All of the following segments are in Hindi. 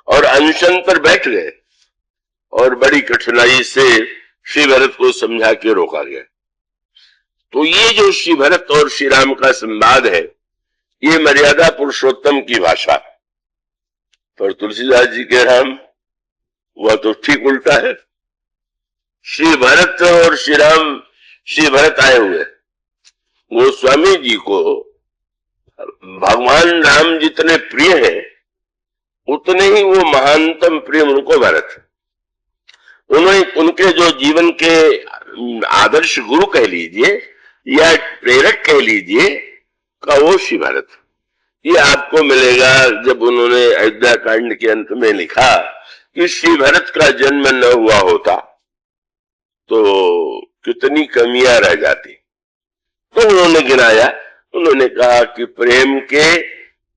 और अनशन पर बैठ गए और बड़ी कठिनाई से श्री भरत को समझा के रोका गया। तो ये जो श्री भरत और श्री राम का संवाद है, ये मर्यादा पुरुषोत्तम की भाषा है। पर तुलसीदास जी के राम वह तो ठीक उल्टा है। श्री भरत और श्री राम, श्री भरत आए हुए गोस्वामी जी को भगवान राम जितने प्रिय हैं उतने ही वो महानतम प्रिय उनको भरत। उन्होंने उनके जो जीवन के आदर्श गुरु कह लीजिए या प्रेरक कह लीजिए का वो श्री भरत। ये आपको मिलेगा जब उन्होंने अयोध्या कांड के अंत में लिखा कि श्री भरत का जन्म न हुआ होता तो कितनी कमियां रह जाती। तो उन्होंने गिनाया, उन्होंने कहा कि प्रेम के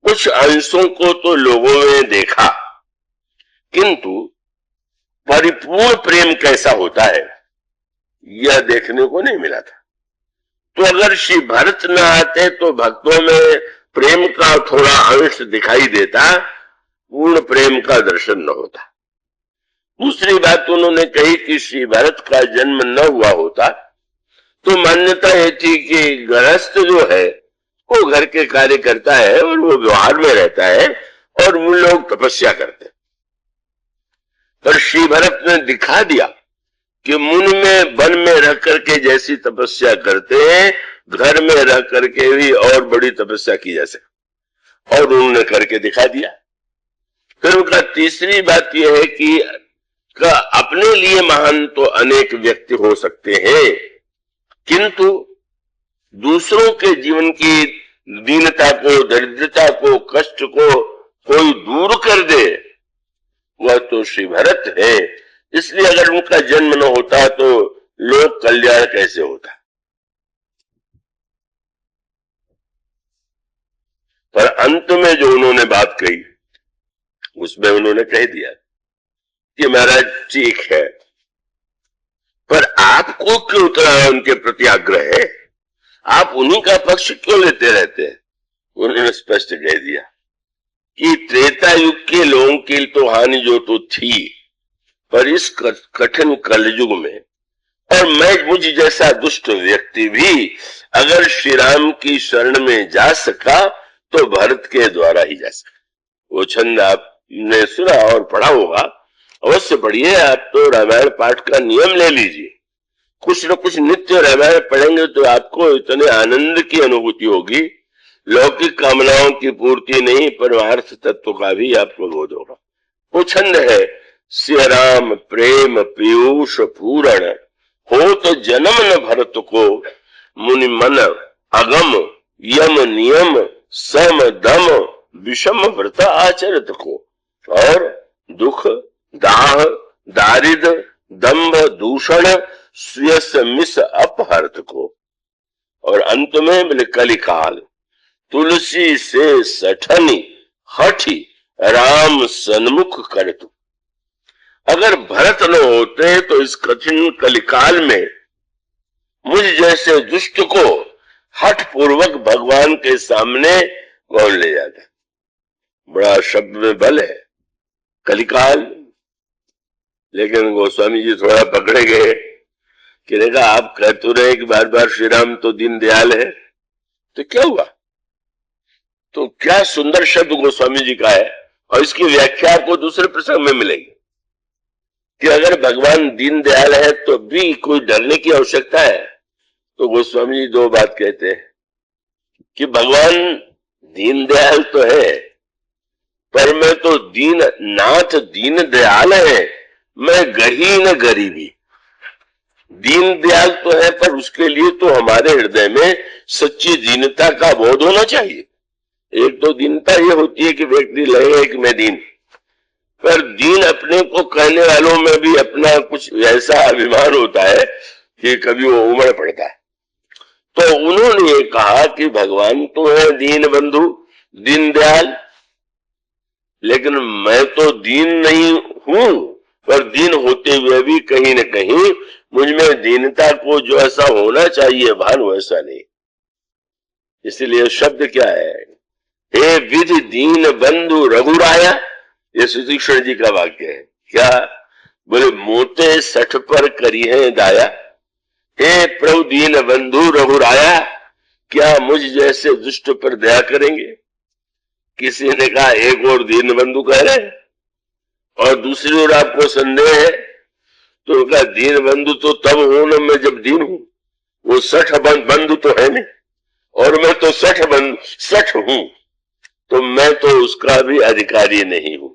कुछ अंशों को तो लोगों ने देखा, किंतु परिपूर्ण प्रेम कैसा होता है यह देखने को नहीं मिला था। तो अगर श्री भरत न आते तो भक्तों में प्रेम का थोड़ा अंश दिखाई देता, पूर्ण प्रेम का दर्शन न होता। दूसरी बात उन्होंने कही कि श्री भरत का जन्म न हुआ होता तो मान्यता यह थी कि गृहस्थ जो है वो घर के कार्य करता है और वो व्यवहार में रहता है और वो लोग तपस्या करते हैं। पर श्री भरत ने दिखा दिया कि मुन में वन में रह करके जैसी तपस्या करते हैं घर में रह करके भी और बड़ी तपस्या की जा सकती, और उन्होंने करके दिखा दिया। फिर उनका तीसरी बात यह है कि अपने लिए महान तो अनेक व्यक्ति हो सकते हैं, किंतु दूसरों के जीवन की दीनता को, दरिद्रता को, कष्ट को कोई दूर कर दे वह तो श्री भरत है। इसलिए अगर उनका जन्म न होता तो लोक कल्याण कैसे होता। पर अंत में जो उन्होंने बात कही उसमें उन्होंने कह दिया कि महाराज ठीक है, पर आपको क्यों उतना उनके प्रति आग्रह है, आप उन्हीं का पक्ष क्यों लेते रहते हैं। उन्होंने स्पष्ट कह दिया कि त्रेता युग के लोगों की तो हानि जो तो थी, पर इस कठिन कलयुग में और मुझ जैसा दुष्ट व्यक्ति भी अगर श्री राम की शरण में जा सका तो भरत के द्वारा ही जा सका। वो छंद आपने सुना और पढ़ा होगा, अवश्य पढ़िए। आप तो रामायण पाठ का नियम ले लीजिए, कुछ न कुछ नित्य रामायण पढ़ेंगे तो आपको इतने आनंद की अनुभूति होगी, लौकिक कामनाओं की पूर्ति नहीं परमार्थ तत्व का भी आपको बोध होगा। वो छंद है, श्री राम प्रेम पीयूष पूरण हो तो जन्म न भरत को, मुनि मन अगम यम नियम सम दम विषम व्रत आचरित को, और दुख दाह दारिद्र दंभ दूषण स्यस मिस अपहर्त को। और अंत में बोले कलिकाल तुलसी से सठनी हठी राम सन्मुख कर तू। अगर भरत न होते तो इस कठिन कलिकाल में मुझ जैसे दुष्ट को हठ पूर्वक भगवान के सामने कौन ले जाता। बड़ा शब्द में बल है कलिकाल, लेकिन गोस्वामी जी थोड़ा पकड़े गए कि देखा आप कह तो रहे कि बार बार श्री राम तो दीन दयाल है, तो क्या हुआ। तो क्या सुंदर शब्द गोस्वामी जी का है, और इसकी व्याख्या आपको दूसरे प्रसंग में मिलेगी कि अगर भगवान दीन दयाल है तो भी कोई डरने की आवश्यकता है। तो गोस्वामी जी दो बात कहते हैं कि भगवान दीन दयाल तो है, पर मैं तो दीन नाथ दीन दयाल है, मैं गही न गरीबी। दीन दयाल तो है पर उसके लिए तो हमारे हृदय में सच्ची दीनता का बोध होना चाहिए। एक तो दीनता ये होती है कि व्यक्ति लगे कि मैं दीन, पर दीन अपने को कहने वालों में भी अपना कुछ ऐसा अभिमान होता है कि कभी वो उमड़ पड़ता है। तो उन्होंने ये कहा कि भगवान तो है दीन बंधु दीन दयाल, लेकिन मैं तो दीन नहीं हूं, पर दीन होते हुए भी कहीं न कहीं मुझ में दीनता को जो ऐसा होना चाहिए भान वैसा नहीं। इसलिए शब्द क्या है, हे विधि दीन बंधु रघुराया ये सुतीक्षण जी का वाक्य है। क्या बोले, मोते 60 पर करी है दाया, हे प्रभु दीन बंधु रघुराया, क्या मुझ जैसे दुष्ट पर दया करेंगे? किसी ने कहा एक और दीन बंधु कह रहे हैं और दूसरी ओर आपको संदेह है, तो उनका दीन बंधु तो तब हूं ना मैं जब दीन हूं, वो 60 बंधु तो है नहीं, और मैं तो 60 हूं, तो मैं तो उसका भी अधिकारी नहीं हूं।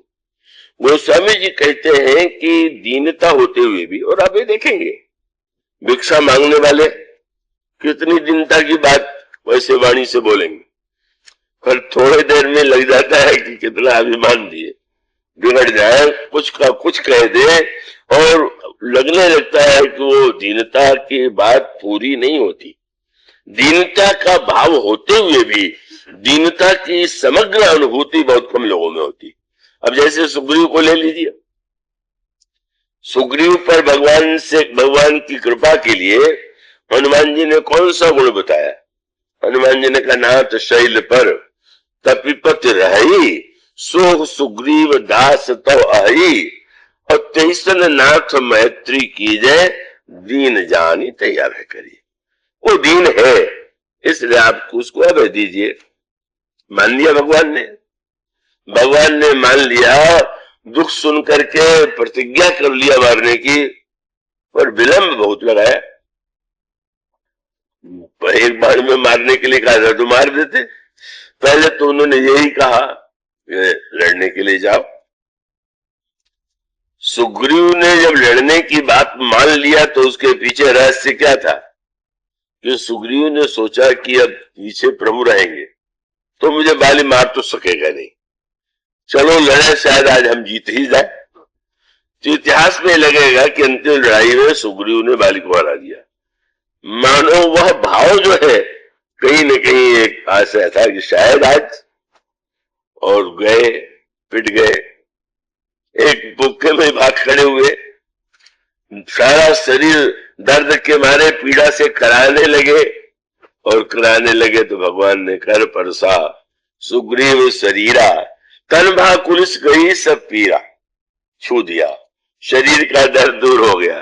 गोस्वामी जी कहते हैं कि दीनता होते हुए भी, और आप ये देखेंगे भिक्षा मांगने वाले कितनी दीनता की बात वैसे वाणी से बोलेंगे, पर थोड़ी देर में लग जाता है कि कितना अभिमान दिए, बिगड़ जाए, कुछ का कुछ कह दे, और लगने लगता है कि वो दीनता की बात पूरी नहीं होती। दीनता का भाव होते हुए भी दीनता की समग्र अनुभूति बहुत कम लोगों में होती। अब जैसे सुग्रीव को ले लीजिए, सुग्रीव पर भगवान की कृपा के लिए हनुमान जी ने कौन सा गुण बताया? हनुमान जी ने कहा, नाथ शैल पर तपिपत रही, सो सुग्रीव दास तो अहि, और तैसन नाथ मैत्री कीजे, दीन जानी तैयार है करिए। वो दीन है, इसलिए आप उसको अभय दीजिए। मान लिया भगवान ने मान लिया, दुख सुन करके प्रतिज्ञा कर लिया मारने की, पर विलंब बहुत लगाया। एक बार में मारने के लिए कहा था तो मार देते, पहले तो उन्होंने यही कहा लड़ने के लिए जाओ। सुग्रीव ने जब लड़ने की बात मान लिया तो उसके पीछे रहस्य क्या था कि सुग्रीव ने सोचा कि अब पीछे प्रभु रहेंगे तो मुझे बाली मार तो सकेगा नहीं, चलो लड़े, शायद आज हम जीत ही जाए। तो इतिहास में लगेगा कि अंतिम लड़ाई में सुग्रीव ने बाली को हरा दिया। मानो वह भाव जो है कहीं न कहीं एक आशा था कि शायद आज, और गए, पिट गए, एक बुक्के में भाग खड़े हुए, सारा शरीर दर्द के मारे पीड़ा से कराने लगे, और कराने लगे तो भगवान ने कर परसा सुग्रीव शरीरा, तन भा कुलिस गई सब पीरा, छू दिया, शरीर का दर्द दूर हो गया।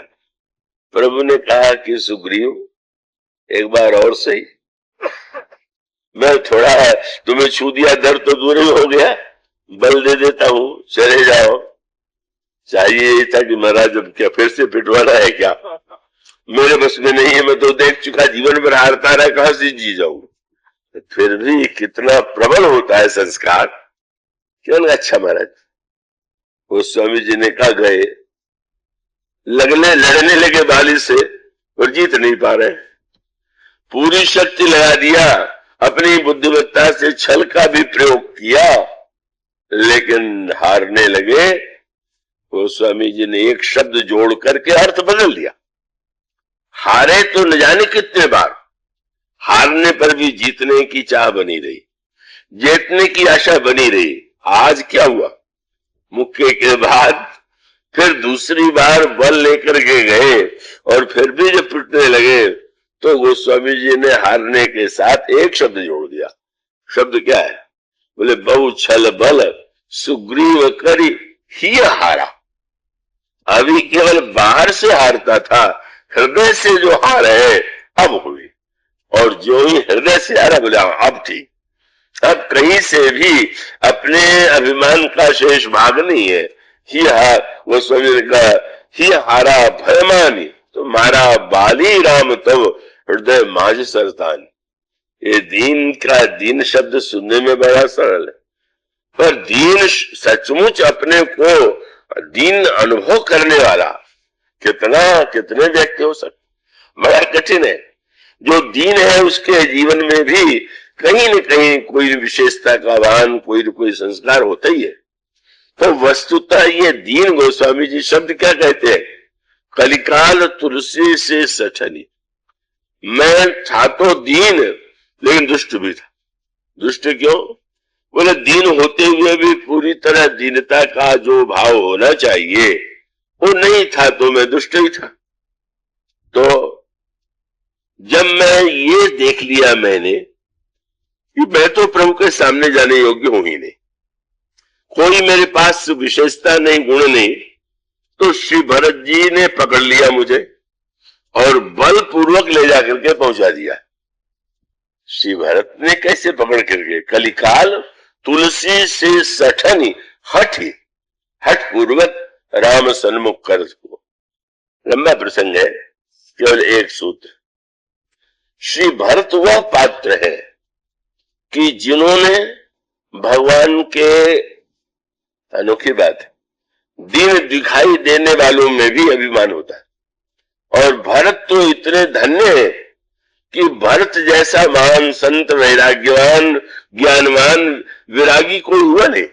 प्रभु ने कहा कि सुग्रीव एक बार और सही, मैं थोड़ा तुम्हें छू दिया, दर्द तो दूर ही हो गया, बल दे देता हूं, चले जाओ। चाहिए था कि महाराज अब क्या फिर से पिटवाना है क्या? मेरे बस में नहीं है, मैं तो देख चुका, जीवन भर हारता रहा, कहां से जी जाऊं। फिर भी कितना प्रबल होता है संस्कार। क्यों? अच्छा महाराज, गोस्वामी जी ने कहा गए, लड़ने लगे बाली से और जीत नहीं पा रहे, पूरी शक्ति लगा दिया, अपनी बुद्धिमत्ता से छल का भी प्रयोग किया, लेकिन हारने लगे। गोस्वामी जी ने एक शब्द जोड़ करके अर्थ बदल दिया। हारे तो न जाने कितने बार, हारने पर भी जीतने की चाह बनी रही, जीतने की आशा बनी रही। आज क्या हुआ? मुक्के के बाद फिर दूसरी बार बल लेकर के गए, और फिर भी जब पिटने लगे तो गोस्वामी जी ने हारने के साथ एक शब्द जोड़ दिया। शब्द क्या है? बोले, बहु छल बल सुग्रीव करी ही हारा। अभी केवल बाहर से हारता था, हृदय से जो हार है अब हुई, और जो ही हृदय से हारा, बोले अब ठीक, अब कहीं से भी अपने अभिमान का शेष भाग नहीं है। ही हार, वो स्वामी का ही हारा भयमानी, तो मारा बाली राम तब हृदय माज सरतान। ये दीन का दीन शब्द सुनने में बड़ा सरल है, पर दीन सचमुच अपने को दीन अनुभव करने वाला कितने व्यक्ति हो सकते, बड़ा कठिन है। जो दीन है उसके जीवन में भी कहीं न कहीं कोई विशेषता का वाहन, कोई न कोई संस्कार होता ही है। तो वस्तुतः ये दीन, गोस्वामी जी शब्द क्या कहते हैं? कलिकाल तुलसी से सठनी। मैं था तो दीन, लेकिन दुष्ट भी था। दुष्ट क्यों? बोले, दीन होते हुए भी पूरी तरह दीनता का जो भाव होना चाहिए वो नहीं था, तो मैं दुष्ट ही था। तो जब मैं ये देख लिया मैंने कि मैं तो प्रभु के सामने जाने योग्य हूं ही नहीं, कोई मेरे पास विशेषता नहीं, गुण नहीं, तो श्री भरत जी ने पकड़ लिया मुझे और बलपूर्वक ले जाकर के पहुंचा दिया। श्री भरत ने कैसे पकड़ करके? कलिकाल तुलसी से सठनी हठी, हठ पूर्वक राम सन्मुख कर को। लंबा प्रसंग है, केवल एक सूत्र। श्री भरत वह पात्र है कि जिन्होंने भगवान के, अनोखी बात है, दिन दिखाई देने वालों में भी अभिमान होता है। और भरत तो इतने धन्य है कि भरत जैसा महान संत, वैराग्यवान, ज्ञानवान, विरागी कोई हुआ नहीं।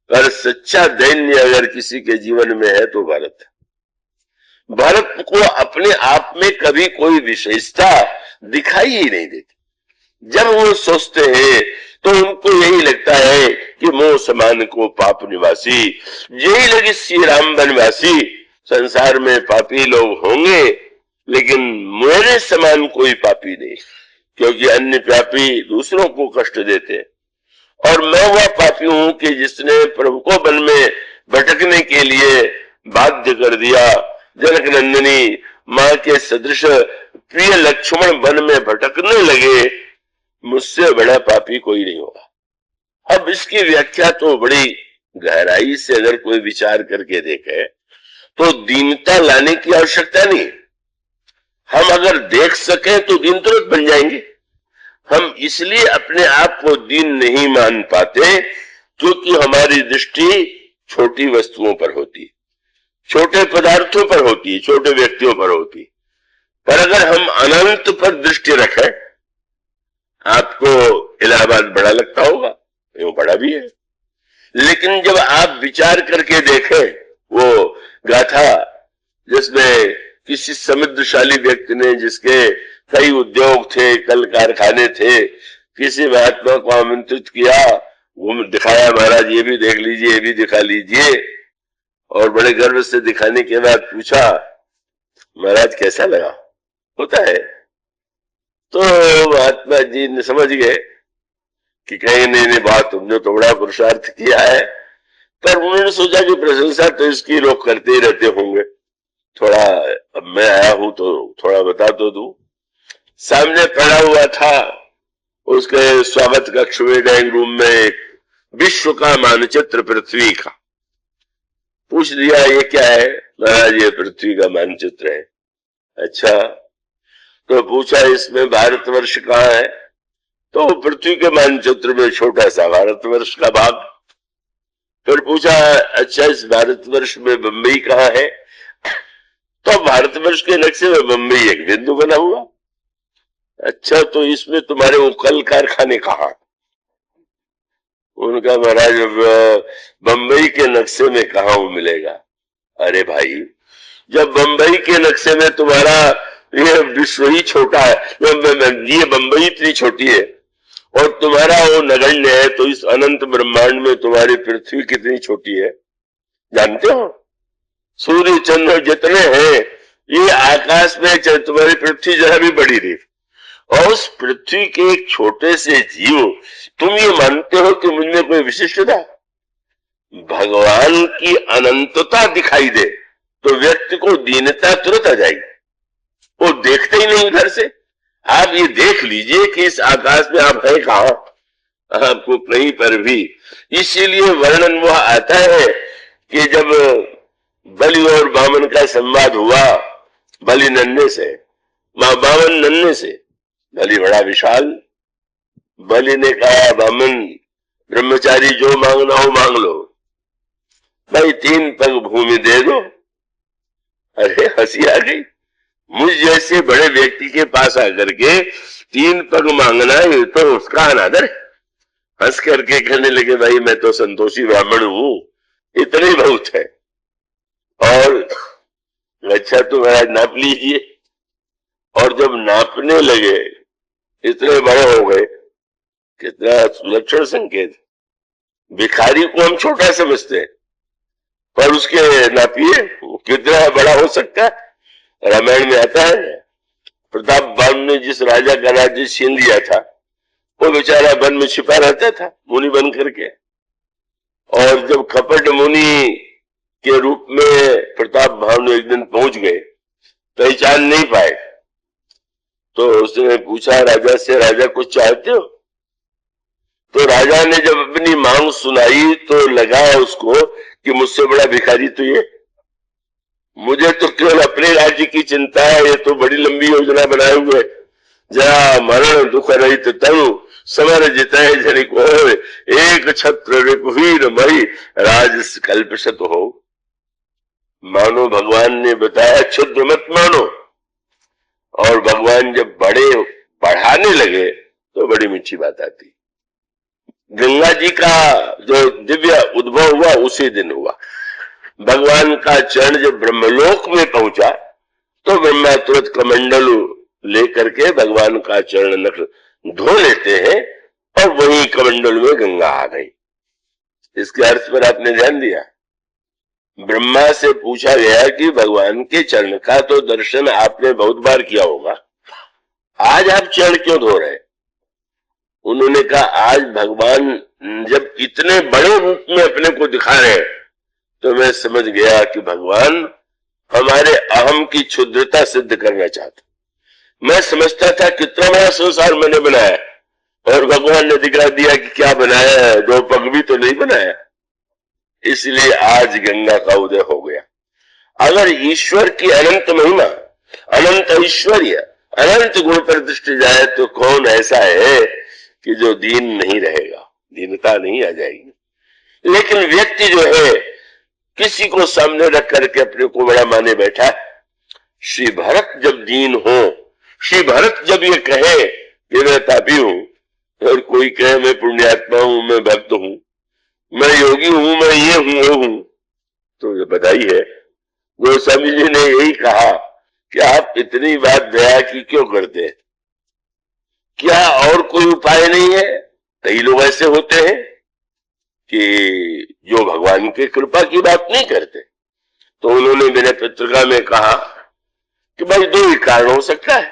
पर सच्चा दैन्य अगर किसी के जीवन में है तो भरत है। भरत को अपने आप में कभी कोई विशेषता दिखाई ही नहीं देती। जब वो सोचते हैं तो उनको यही लगता है कि मोह समान को पाप निवासी, यही लगे श्री राम वनवासी। संसार में पापी लोग होंगे लेकिन मेरे समान कोई पापी नहीं, क्योंकि अन्य पापी दूसरों को कष्ट देते हैं। और मैं वह पापी हूं कि जिसने प्रभु को वन में भटकने के लिए बाध्य कर दिया। जनक नंदिनी मां के सदृश प्रिय लक्ष्मण वन में भटकने लगे, मुझसे बड़ा पापी कोई नहीं होगा। अब इसकी व्याख्या तो बड़ी गहराई से अगर कोई विचार करके देखे तो दीनता लाने की आवश्यकता नहीं। हम अगर देख सके तो दीन तुरंत बन जाएंगे। हम इसलिए अपने आप को दीन नहीं मान पाते क्योंकि हमारी दृष्टि छोटी वस्तुओं पर होती, छोटे पदार्थों पर होती, छोटे व्यक्तियों पर होती। पर अगर हम अनंत पर दृष्टि रखें, आपको इलाहाबाद बड़ा लगता होगा, वो बड़ा भी है, लेकिन जब आप विचार करके देखें वो गाथा जिसमें किसी समृद्धशाली व्यक्ति ने, जिसके कई उद्योग थे, कल कारखाने थे, किसी महात्मा को आमंत्रित किया, वो दिखाया, महाराज ये भी देख लीजिए, ये भी दिखा लीजिए, और बड़े गर्व से दिखाने के बाद पूछा महाराज कैसा लगा? होता है तो महात्मा जी ने समझ गए कि कहीं नहीं बात तुमने तो बड़ा पुरुषार्थ किया है। पर उन्होंने सोचा कि प्रशंसा तो इसकी लोग करते ही रहते होंगे, थोड़ा अब मैं आया हूं तो थोड़ा बता तो दूं। सामने पड़ा हुआ था उसके स्वागत कक्ष में, ड्राइंग रूम में, एक विश्व का मानचित्र पृथ्वी का। पूछ लिया ये क्या है? महाराज ये पृथ्वी का मानचित्र है। अच्छा, तो पूछा इसमें भारतवर्ष कहाँ है? तो पृथ्वी के मानचित्र में छोटा सा भारतवर्ष का भाग। फिर पूछा अच्छा इस भारतवर्ष में बंबई कहाँ है? तो भारतवर्ष के नक्शे में बंबई एक बिंदु बना हुआ। अच्छा, तो इसमें तुम्हारे वो कल कारखाने कहाँ? उनका महाराज बंबई के नक्शे में कहाँ वो मिलेगा? अरे भाई, जब बंबई के नक्शे में तुम्हारा ये विश्व ही छोटा है, ये बंबई इतनी छोटी है और तुम्हारा वो नगण्य है, तो इस अनंत ब्रह्मांड में तुम्हारी पृथ्वी कितनी छोटी है जानते हो? सूर्य चंद्र जितने हैं ये आकाश में, तुम्हारी पृथ्वी जरा भी बड़ी नहीं। और उस पृथ्वी के एक छोटे से जीव, तुम ये मानते हो कि मुझमें कोई विशिष्टता? भगवान की अनंतता दिखाई दे तो व्यक्ति को दीनता तुरंत आ जाएगी। वो देखते ही नहीं उधर से। आप ये देख लीजिए कि इस आकाश में आप है कहां, आपको कहीं पर भी। इसीलिए वर्णन वह आता है कि जब बलि और बामन का संवाद हुआ, बलि नन्हे से, बामन नन्हे से, बलि बड़ा विशाल। बलि ने कहा बामन ब्रह्मचारी जो मांगना हो मांग लो, भाई 3 पग भूमि दे दो। अरे हंसी आ गई, मुझ जैसे बड़े व्यक्ति के पास आकर के 3 पग मांगना ये तो उसका अनादर है। हंस करके कहने लगे भाई मैं तो संतोषी ब्राह्मण हूं, इतने ही बहुत है। और अच्छा तो महाराज नाप लीजिए। और जब नापने लगे इतने बड़े हो गए, कितना सुलक्षण संकेत। भिखारी को हम छोटा समझते हैं पर उसके नापिए कितना बड़ा हो सकता है। रामायण में आता है प्रताप बान ने जिस राजा का राज्य छीन लिया था वो बेचारा वन में छिपा रहता था मुनि बन करके, और जब कपट मुनि के रूप में प्रताप भानु एक दिन पहुंच गए, पहचान नहीं पाए, तो उसने पूछा राजा से, राजा कुछ चाहते हो? तो राजा ने जब अपनी मांग सुनाई तो लगा उसको कि मुझसे बड़ा भिखारी तो ये, मुझे तो केवल अपने राज्य की चिंता है, ये तो बड़ी लंबी योजना बनाए हुए, जरा मरण दुख रहित तनु समर जितय जनिक हो, एक छत्र रिपुवीर मई राज कल्पशत हो। मानो भगवान ने बताया क्षुद्र मत मानो, और भगवान जब बड़े बढ़ाने लगे तो बड़ी मीठी बात आती। गंगा जी का जो दिव्य उद्भव हुआ उसी दिन हुआ। भगवान का चरण जब ब्रह्मलोक में पहुंचा तो ब्रह्मा तुरंत कमंडल लेकर के भगवान का चरण नख धो लेते हैं और वही कमंडल में गंगा आ गई। इसके अर्थ पर आपने ध्यान दिया? ब्रह्मा से पूछा गया कि भगवान के चरण का तो दर्शन आपने बहुत बार किया होगा, आज आप चरण क्यों धो रहे? उन्होंने कहा आज भगवान जब इतने बड़े रूप में अपने को दिखा रहे तो मैं समझ गया कि भगवान हमारे अहम की क्षुद्रता सिद्ध करना चाहते। मैं समझता था कितना बड़ा संसार मैंने बनाया, और भगवान ने दिखा दिया कि क्या बनाया है, दो पग भी तो नहीं बनाया। इसलिए आज गंगा का उदय हो गया। अगर ईश्वर की अनंत महिमा, अनंत ऐश्वर्य, अनंत गुण पर दृष्टि जाए तो कौन ऐसा है कि जो दीन नहीं रहेगा, दीनता नहीं आ जाएगी। लेकिन व्यक्ति जो है किसी को सामने रख करके अपने को बड़ा माने बैठा है। श्री भरत जब दीन हो, श्री भरत जब ये कहे कि मैं पापी हूं, और कोई कहे मैं पुण्यात्मा हूं, मैं भक्त हूं, मैं योगी हूं, मैं ये हूं वो हूं, तो ये बधाई है। गोस्वामी जी ने यही कहा कि आप इतनी बात दया की क्यों करते हैं? क्या और कोई उपाय नहीं है? कई लोग ऐसे होते हैं कि जो भगवान की कृपा की बात नहीं करते। तो उन्होंने मेरे पत्रिका में कहा कि भाई दो ही कारण हो सकता है।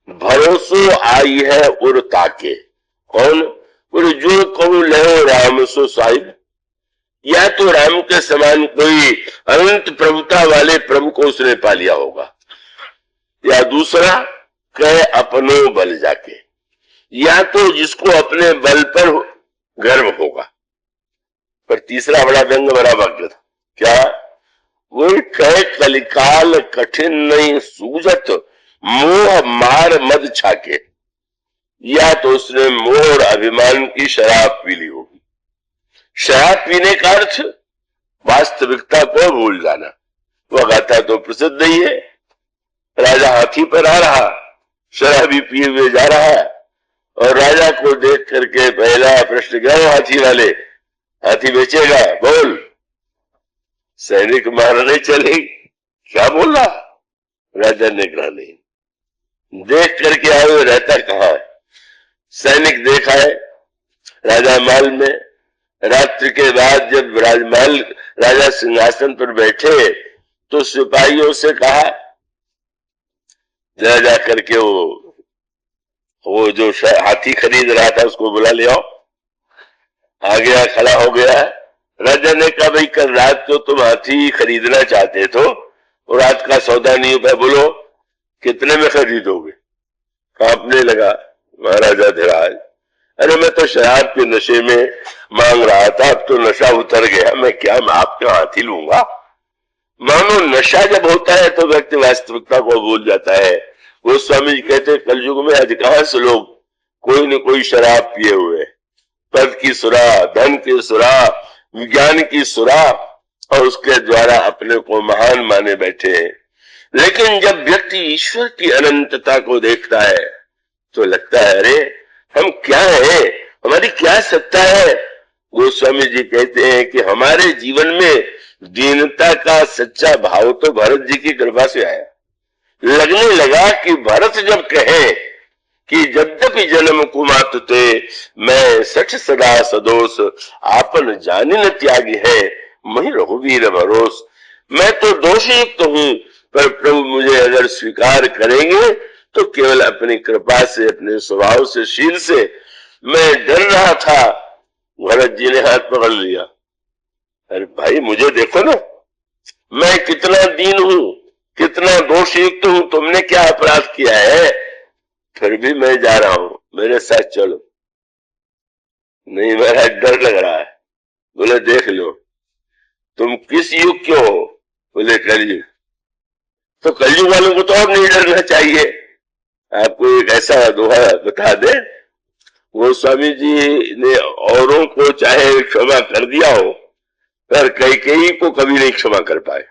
भरोसो आई है उर ताके, कौन? और जो कहूं लहो राम सो साहिब, या तो राम के समान कोई अनंत प्रभुता वाले प्रभु को उसने पा लिया होगा, या दूसरा कहे अपनो बल जाके, या तो जिसको अपने बल पर गर्व होगा। पर तीसरा बड़ा व्यंग भरा वाक्य था, क्या? वो कहे कलिकाल कठिन नहीं सूझत मोह मार मद छाके, या तो उसने मोह और अभिमान की शराब पी ली होगी। शराब पीने का अर्थ वास्तविकता को भूल जाना। वह गाथा तो प्रसिद्ध ही है, राजा हाथी पर आ रहा, शराबी पिए हुए जा रहा है, और राजा को देख करके पहला प्रश्न क्या? हाथी वाले, हाथी बेचेगा? बोल। सैनिक मारने चले, क्या बोल रहा? राजा ने कहा नहीं। देख करके आए हुए रहता कहां है? सैनिक देखा है राजा महल में। रात्रि के बाद जब राजमहल राजा सिंहासन पर बैठे तो सिपाहियों से कहा जरा जा करके वो जो हाथी खरीद रहा था उसको बुला ले आओ। आ गया, खड़ा हो गया। राजा ने कहा भाई कल रात को तुम हाथी खरीदना चाहते तो और रात का सौदा नहीं हुआ, बोलो कितने में खरीदोगे? कांपने लगा महाराजा धीराज, अरे मैं तो शराब के नशे में मांग रहा था, अब तो नशा उतर गया, मैं क्या मैं आपके हाथी लूंगा? मानो नशा जब होता है तो व्यक्ति वास्तविकता को भूल जाता है। वो स्वामी जी कहते कलयुग में अधिकांश लोग कोई न कोई शराब पिए हुए, पद की सुरा, धन की सुरा, विज्ञान की सुरा, और उसके द्वारा अपने को महान माने बैठे हैं। लेकिन जब व्यक्ति ईश्वर की अनंतता को देखता है तो लगता है अरे हम क्या है, हमारी क्या सत्ता है। गोस्वामी जी कहते हैं कि हमारे जीवन में दीनता का सच्चा भाव तो भरत जी की कृपा से आया। लगने लगा कि भरत जब कहे कि यद्यपि जन्म कुमात ते मैं सठ सदा सदोष, आपन जानी न त्यागी है मही रघुवीर भरोस। मैं तो दोषयुक्त हूं, पर प्रभु मुझे अगर स्वीकार करेंगे तो केवल अपनी कृपा से, अपने स्वभाव से, शील से। मैं डर रहा था, भरत जी ने हाथ पकड़ लिया, अरे भाई मुझे देखो ना, मैं कितना दीन हूं, कितना दोषयुक्त हूं, तुमने क्या अपराध किया है, फिर भी मैं जा रहा हूं, मेरे साथ चलो। नहीं मेरा डर लग रहा है। बोले देख लो तुम किस युग के हो, बोले कलयुग। तो कलयुग वालों को तो और नहीं डरना चाहिए। आपको एक ऐसा दोहा बता दे, वो स्वामी जी ने औरों को चाहे क्षमा कर दिया हो, पर कैकेयी को कभी नहीं क्षमा कर पाए।